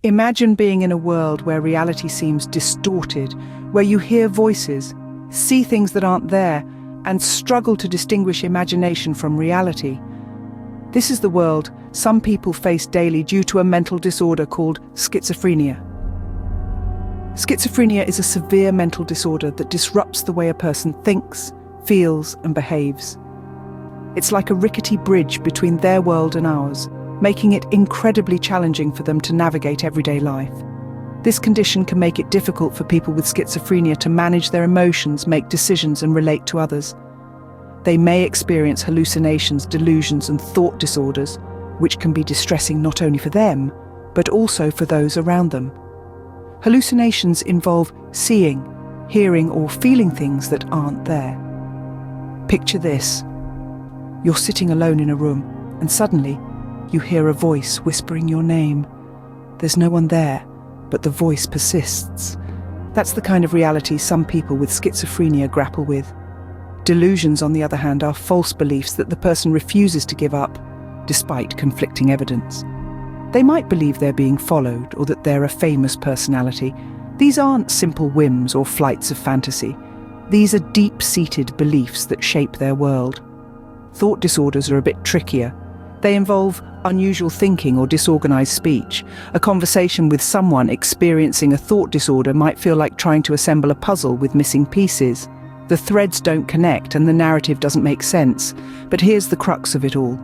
Imagine being in a world where reality seems distorted, where you hear voices, see things that aren't there, and struggle to distinguish imagination from reality. This is the world some people face daily due to a mental disorder called schizophrenia. Schizophrenia is a severe mental disorder that disrupts the way a person thinks, feels, and behaves. It's like a rickety bridge between their world and ours, making it incredibly challenging for them to navigate everyday life. This condition can make it difficult for people with schizophrenia to manage their emotions, make decisions, and relate to others. They may experience hallucinations, delusions, and thought disorders, which can be distressing not only for them, but also for those around them. Hallucinations involve seeing, hearing, or feeling things that aren't there. Picture this. You're sitting alone in a room, and suddenly, you hear a voice whispering your name. There's no one there, but the voice persists. That's the kind of reality some people with schizophrenia grapple with. Delusions, on the other hand, are false beliefs that the person refuses to give up, despite conflicting evidence. They might believe they're being followed or that they're a famous personality. These aren't simple whims or flights of fantasy. These are deep-seated beliefs that shape their world. Thought disorders are a bit trickier. They involve unusual thinking or disorganized speech. A conversation with someone experiencing a thought disorder might feel like trying to assemble a puzzle with missing pieces. The threads don't connect and the narrative doesn't make sense. But here's the crux of it all.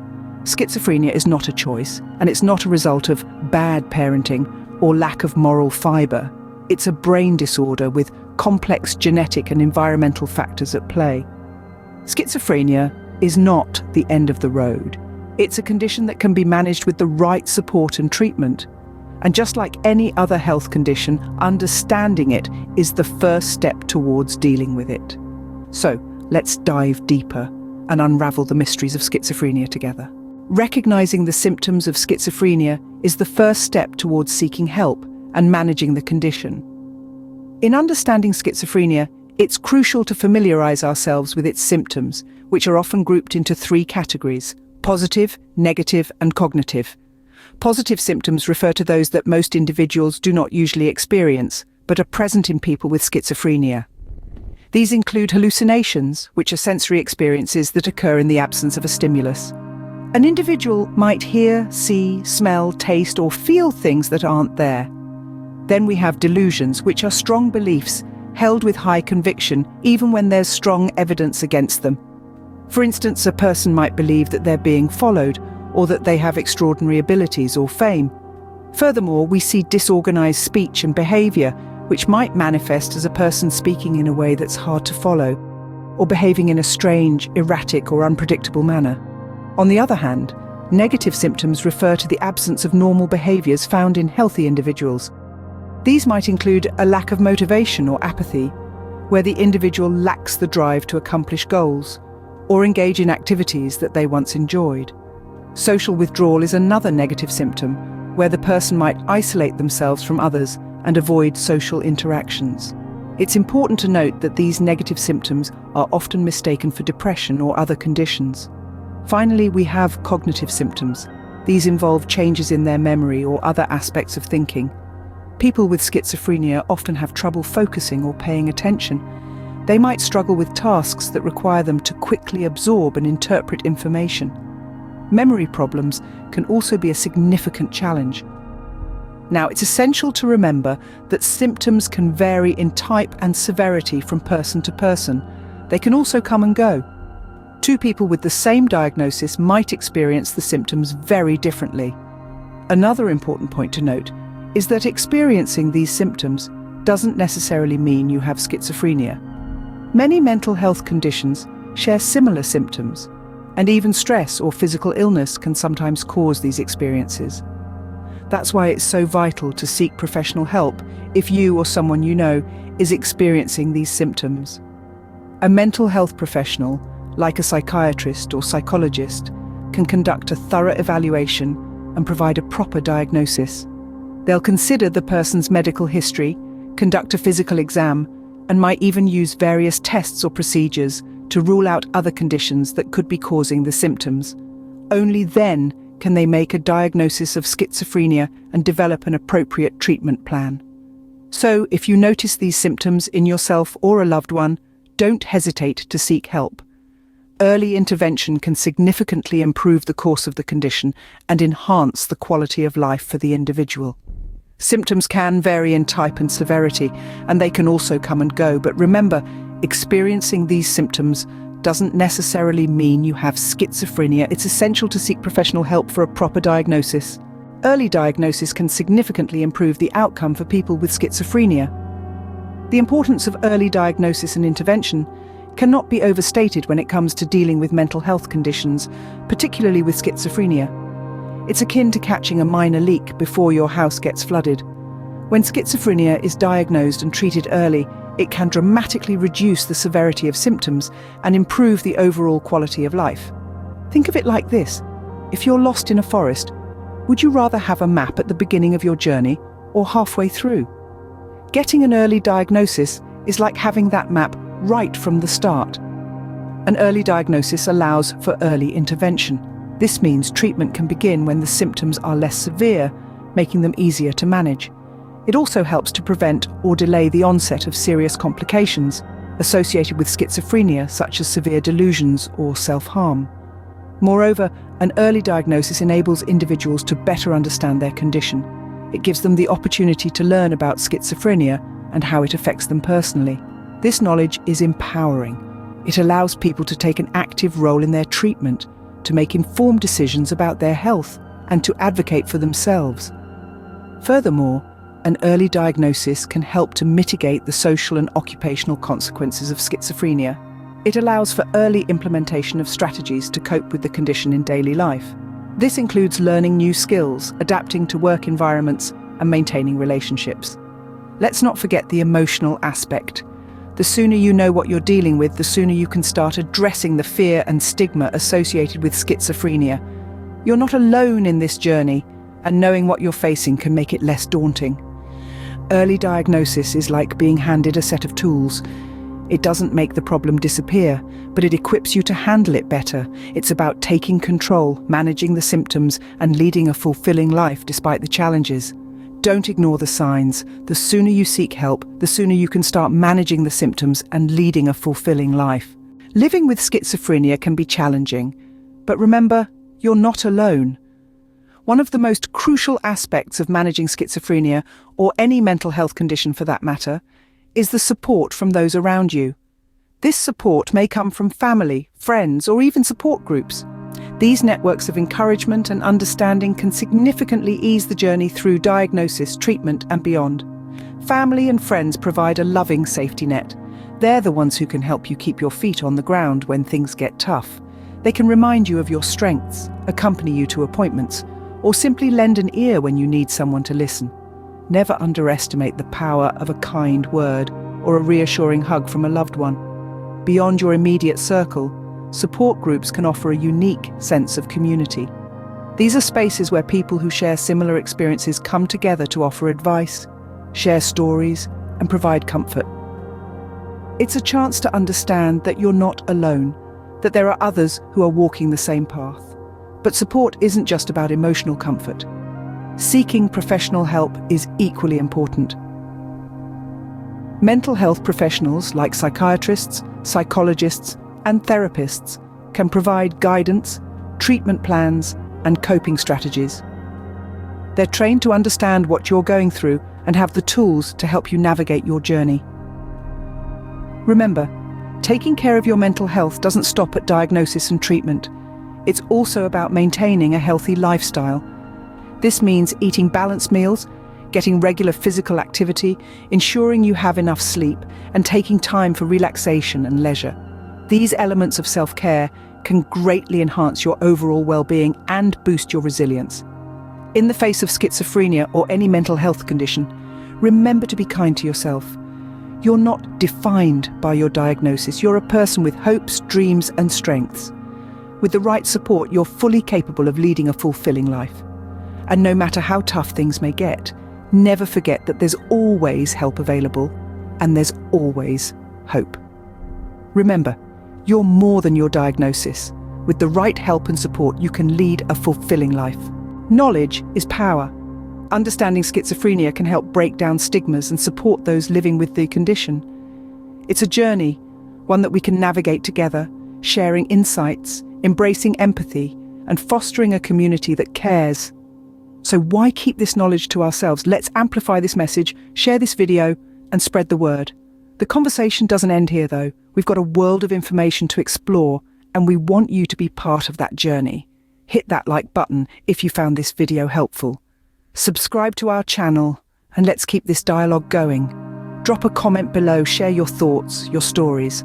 Schizophrenia is not a choice, and it's not a result of bad parenting or lack of moral fiber. It's a brain disorder with complex genetic and environmental factors at play. Schizophrenia is not the end of the road. It's a condition that can be managed with the right support and treatment. And just like any other health condition, understanding it is the first step towards dealing with it. So, let's dive deeper and unravel the mysteries of schizophrenia together. Recognizing the symptoms of schizophrenia is the first step towards seeking help and managing the condition. In understanding schizophrenia, it's crucial to familiarize ourselves with its symptoms, which are often grouped into three categories: positive, negative, and cognitive. Positive symptoms refer to those that most individuals do not usually experience, but are present in people with schizophrenia. These include hallucinations, which are sensory experiences that occur in the absence of a stimulus. An individual might hear, see, smell, taste, or feel things that aren't there. Then we have delusions, which are strong beliefs held with high conviction, even when there's strong evidence against them. For instance, a person might believe that they're being followed, or that they have extraordinary abilities or fame. Furthermore, we see disorganized speech and behavior, which might manifest as a person speaking in a way that's hard to follow, or behaving in a strange, erratic, or unpredictable manner. On the other hand, negative symptoms refer to the absence of normal behaviors found in healthy individuals. These might include a lack of motivation or apathy, where the individual lacks the drive to accomplish goals, or engage in activities that they once enjoyed. Social withdrawal is another negative symptom, where the person might isolate themselves from others and avoid social interactions. It's important to note that these negative symptoms are often mistaken for depression or other conditions. Finally, we have cognitive symptoms. These involve changes in their memory or other aspects of thinking. People with schizophrenia often have trouble focusing or paying attention. They might struggle with tasks that require them to quickly absorb and interpret information. Memory problems can also be a significant challenge. Now, it's essential to remember that symptoms can vary in type and severity from person to person. They can also come and go. Two people with the same diagnosis might experience the symptoms very differently. Another important point to note is that experiencing these symptoms doesn't necessarily mean you have schizophrenia. Many mental health conditions share similar symptoms, and even stress or physical illness can sometimes cause these experiences. That's why it's so vital to seek professional help if you or someone you know is experiencing these symptoms. A mental health professional, like a psychiatrist or psychologist, can conduct a thorough evaluation and provide a proper diagnosis. They'll consider the person's medical history, conduct a physical exam, and might even use various tests or procedures to rule out other conditions that could be causing the symptoms. Only then can they make a diagnosis of schizophrenia and develop an appropriate treatment plan. So, if you notice these symptoms in yourself or a loved one, don't hesitate to seek help. Early intervention can significantly improve the course of the condition and enhance the quality of life for the individual. Symptoms can vary in type and severity, and they can also come and go, but remember, experiencing these symptoms doesn't necessarily mean you have schizophrenia. It's essential to seek professional help for a proper diagnosis. Early diagnosis can significantly improve the outcome for people with schizophrenia. The importance of early diagnosis and intervention cannot be overstated when it comes to dealing with mental health conditions, particularly with schizophrenia. It's akin to catching a minor leak before your house gets flooded. When schizophrenia is diagnosed and treated early, it can dramatically reduce the severity of symptoms and improve the overall quality of life. Think of it like this: if you're lost in a forest, would you rather have a map at the beginning of your journey or halfway through? Getting an early diagnosis is like having that map right from the start. An early diagnosis allows for early intervention. This means treatment can begin when the symptoms are less severe, making them easier to manage. It also helps to prevent or delay the onset of serious complications associated with schizophrenia, such as severe delusions or self-harm. Moreover, an early diagnosis enables individuals to better understand their condition. It gives them the opportunity to learn about schizophrenia and how it affects them personally. This knowledge is empowering. It allows people to take an active role in their treatment, to make informed decisions about their health, and to advocate for themselves. Furthermore, an early diagnosis can help to mitigate the social and occupational consequences of schizophrenia. It allows for early implementation of strategies to cope with the condition in daily life. This includes learning new skills, adapting to work environments, and maintaining relationships. Let's not forget the emotional aspect. The sooner you know what you're dealing with, the sooner you can start addressing the fear and stigma associated with schizophrenia. You're not alone in this journey, and knowing what you're facing can make it less daunting. Early diagnosis is like being handed a set of tools. It doesn't make the problem disappear, but it equips you to handle it better. It's about taking control, managing the symptoms, and leading a fulfilling life despite the challenges. Don't ignore the signs. The sooner you seek help, the sooner you can start managing the symptoms and leading a fulfilling life. Living with schizophrenia can be challenging, but remember, you're not alone. One of the most crucial aspects of managing schizophrenia, or any mental health condition for that matter, is the support from those around you. This support may come from family, friends, or even support groups. These networks of encouragement and understanding can significantly ease the journey through diagnosis, treatment, and beyond. Family and friends provide a loving safety net. They're the ones who can help you keep your feet on the ground when things get tough. They can remind you of your strengths, accompany you to appointments, or simply lend an ear when you need someone to listen. Never underestimate the power of a kind word or a reassuring hug from a loved one. Beyond your immediate circle, support groups can offer a unique sense of community. These are spaces where people who share similar experiences come together to offer advice, share stories, and provide comfort. It's a chance to understand that you're not alone, that there are others who are walking the same path. But support isn't just about emotional comfort. Seeking professional help is equally important. Mental health professionals like psychiatrists, psychologists, and therapists can provide guidance, treatment plans, and coping strategies. They're trained to understand what you're going through and have the tools to help you navigate your journey. Remember, taking care of your mental health doesn't stop at diagnosis and treatment. It's also about maintaining a healthy lifestyle. This means eating balanced meals, getting regular physical activity, ensuring you have enough sleep, and taking time for relaxation and leisure. These elements of self-care can greatly enhance your overall well-being and boost your resilience. In the face of schizophrenia or any mental health condition, remember to be kind to yourself. You're not defined by your diagnosis. You're a person with hopes, dreams, and strengths. With the right support, you're fully capable of leading a fulfilling life. And no matter how tough things may get, never forget that there's always help available, and there's always hope. Remember, you're more than your diagnosis. With the right help and support, you can lead a fulfilling life. Knowledge is power. Understanding schizophrenia can help break down stigmas and support those living with the condition. It's a journey, one that we can navigate together, sharing insights, embracing empathy, and fostering a community that cares. So why keep this knowledge to ourselves? Let's amplify this message, share this video, and spread the word. The conversation doesn't end here, though. We've got a world of information to explore, and we want you to be part of that journey. Hit that like button if you found this video helpful. Subscribe to our channel, and let's keep this dialogue going. Drop a comment below, share your thoughts, your stories.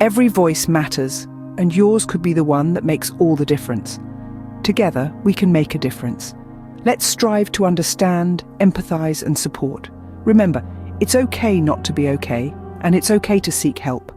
Every voice matters, and yours could be the one that makes all the difference. Together, we can make a difference. Let's strive to understand, empathize, and support. Remember, it's okay not to be okay, and it's okay to seek help.